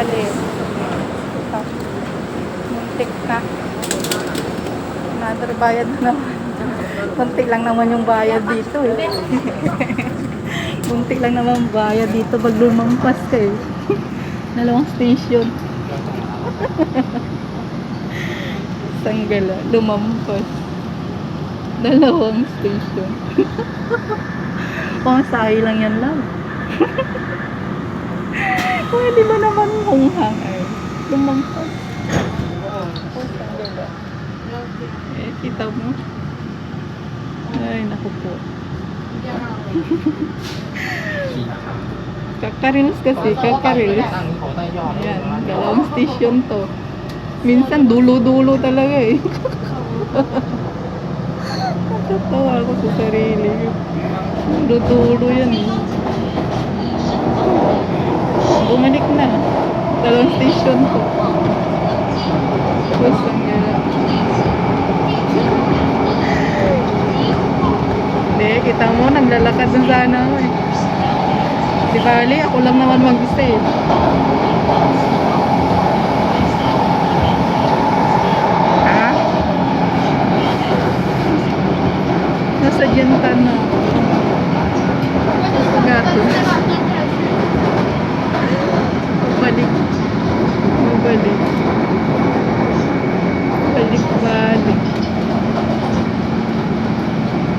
bali. Ito. Muntik na. Another bayad na naman. Muntik lang naman yung bayad dito eh. Muntik lang naman bayad dito pag lumampas ka eh. Dalawang station. Sanggala, lumampas. Dalawang station. Pamasahe lang yan lang. Pwede ba naman hunghang eh. Lumampas. Sanggala. Eh, kita mo. Ay, naku po. Kakarilis kasi, kakarilis. Ayan, dalawang station to. Minsan dulo-dulo talaga eh. Natatawa ako sa sarili. Dulo-dulo yan eh. Bumalik na. Dalawang station to. Tapos ang gala. Hindi, kita mo, naglalakad na sana ako eh. Di bali, ako lang naman mag-isa eh. Ha? Nasa Jantan na.